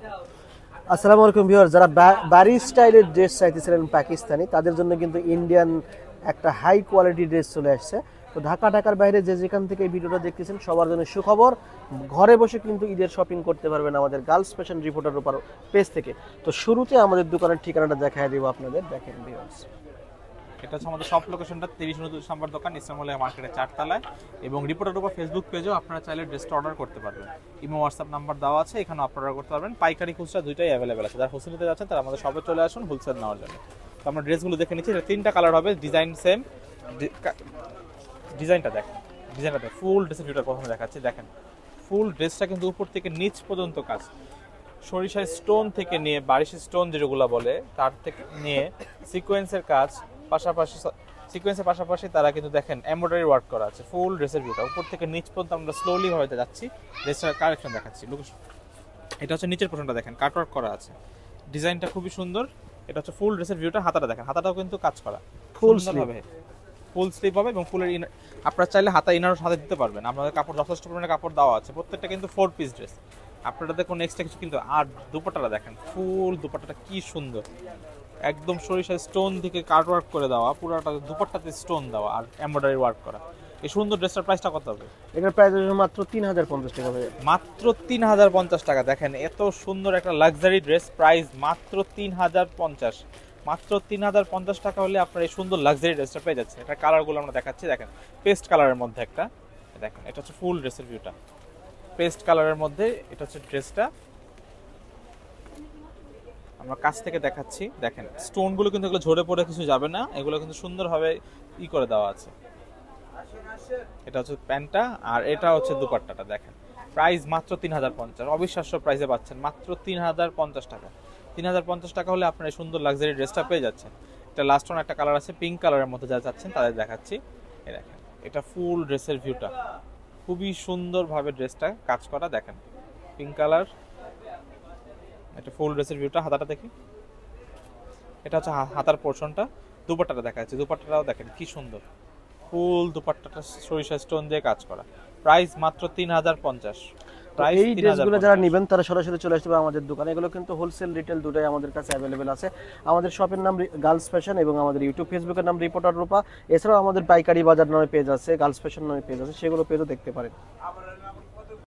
আসসালামু আলাইকুম ভিউয়ার, যারা বাড়ি স্টাইলের ড্রেস চাইতেছিলেন পাকিস্তানি, তাদের জন্য কিন্তু ইন্ডিয়ান একটা হাই কোয়ালিটি ড্রেস চলে আসছে। তো ঢাকার বাইরে যে যেখান থেকে এই ভিডিওটা দেখতেছেন সবার জন্য সুখবর, ঘরে বসে কিন্তু ঈদের শপিং করতে পারবেন আমাদের গার্লস ফ্যাশন রিপোর্টার উপর পেজ থেকে। তো শুরুতে আমাদের দোকানের ঠিকানাটা দেখায় দেবো আপনাদের, দেখেন ভিউয়ার্স। এটা হচ্ছে আমাদের সব লোকেশনটা 30 নম্বর দোকান, ইসলামুল্লাহ মার্কেটের 4 তলায়। এবং রিপোর্টার উপর ফেসবুক পেজেও আপনারা চাইলে ড্রেসটা অর্ডার করতে পারবেন। ইমো হোয়াটসঅ্যাপ নাম্বার দেওয়া আছে, এখানে অর্ডার করতে পারবেন। পাইকারি খুচরা দুইটাই অ্যাভেলেবেল আছে। যারা হোলসেল নিতে যাচ্ছেন তারা আমাদের শপে চলে আসুন হোলসেল নেওয়ার জন্য। তো আমরা ড্রেসগুলো দেখে নিচ্ছি। এটা 3টা কালার হবে, ডিজাইন সেম। ডিজাইনটা দেখেন, ফুল ড্রেসের ভিউটা প্রথমে দেখাচ্ছি। দেখেন ফুল ড্রেসটা কিন্তু উপর থেকে নিচ পর্যন্ত কাজ, সরিষার স্টোন থেকে নিয়ে বারিশের স্টোন যেগুলো বলে তার থেকে নিয়ে সিকোয়েন্সের কাজ, পাশাপাশি তারা কিন্তু দেখেন এমব্রয়ডারি ওয়ার্ক করা আছে। ফুল ড্রেসের ভিউটা উপর থেকে নিচ পর্যন্ত আমরা স্লোলি ভাবে যাচ্ছি, ড্রেসটার কালেকশন দেখাচ্ছি। এটা হচ্ছে নিচের পোর্শনটা দেখেন, কাটওয়ার্ক করা আছে, ডিজাইনটা খুবই সুন্দর। এটা হচ্ছে ফুল ড্রেসের ভিউটা। হাতাটা দেখেন, হাতাটাও কিন্তু কাজ করা, ফুল স্লিভ হবে এবং ফুলের আপনারা চাইলে হাতা ইনারও সাথে দিতে পারবেন। আপনাদের কাপড় যথেষ্ট পরিমাণে কাপড় দেওয়া আছে। প্রত্যেকটা কিন্তু 4 পিস ড্রেস, আপনাদের কোনো এক্সট্রা কিছু কিন্তু। আর দুপাট্টাটা দেখেন, ফুল দুপাট্টাটা কি সুন্দর, একদম সরিষার স্টোন থেকে কাটওয়ার্ক করে দেওয়া, পুরোটা দুপাট্টাতে স্টোন দেওয়া আর এমব্রয়ডারি ওয়ার্ক করা। এই সুন্দর ড্রেসটার প্রাইসটা কত হবে? এটার প্রাইস মাত্র 3050 টাকা হবে। মাত্র 3050 টাকা। দেখেন এত সুন্দর একটা লাক্সারি ড্রেস, প্রাইস মাত্র 3050। মাত্র 3050 টাকা হলে আপনার এই সুন্দর লাক্সারি ড্রেসটা পেয়ে যাচ্ছে। এটা কালারগুলো আমরা দেখাচ্ছি, দেখেন পেস্ট কালারের মধ্যে একটা, দেখেন এটা হচ্ছে ফুল ড্রেসের ভিউটা, পেস্ট কালারের মধ্যে এটা হচ্ছে ড্রেসটা। আমরা কাছ থেকে দেখাচ্ছি, দেখেন স্টোনগুলো কিন্তু এগুলো ঝরে পড়ে কিছু যাবে না, এগুলো কিন্তু সুন্দরভাবে করে দেওয়া আছে। এটা হচ্ছে প্যান্টটা আর এটা হচ্ছে দুপাট্টাটা। দেখেন প্রাইস মাত্র 3050, অবিশ্বাস্য প্রাইসে পাচ্ছেন মাত্র 3050 টাকা। 3050 টাকা হলে আপনার এই সুন্দর লাক্সারি ড্রেসটা পেয়ে যাচ্ছেন। এটা লাস্ট ওয়ান একটা কালার আছে পিঙ্ক কালারের মধ্যে, যারা চাচ্ছেন তাদের দেখাচ্ছি। এই দেখেন এটা ফুল ড্রেসের ভিউটা, খুবই সুন্দরভাবে ড্রেসটা কাজ করা। দেখেন পিঙ্ক কালার, এটা ফুল ড্রেসের ভিউটা। হাতাটা দেখি, এটা হচ্ছে হাতার পোর্শনটা। দুপাট্টাটা দেখা যাচ্ছে, দুপাট্টাটাও দেখেন কি সুন্দর, ফুল দুপাট্টাটা সরিষা স্টোন দিয়ে কাজ করা। প্রাইস মাত্র 3050। এই ড্রেসগুলো যারা নেবেন তারা সরাসরি চলে আসতে পারে আমাদের দোকানে। এগুলো কিন্তু হোলসেল রিটেল দুটোই আমাদের কাছে অ্যাভেলেবেল আছে। আমাদের শপের নাম গার্লস ফ্যাশন এবং আমাদের ইউটিউব ফেসবুকের নাম রিপোর্টার রূপা। এছাড়াও আমাদের পাইকারি বাজার নামে পেজ আছে, গার্লস ফ্যাশন নামে পেজ আছে, সেগুলো পেজও দেখতে পারেন।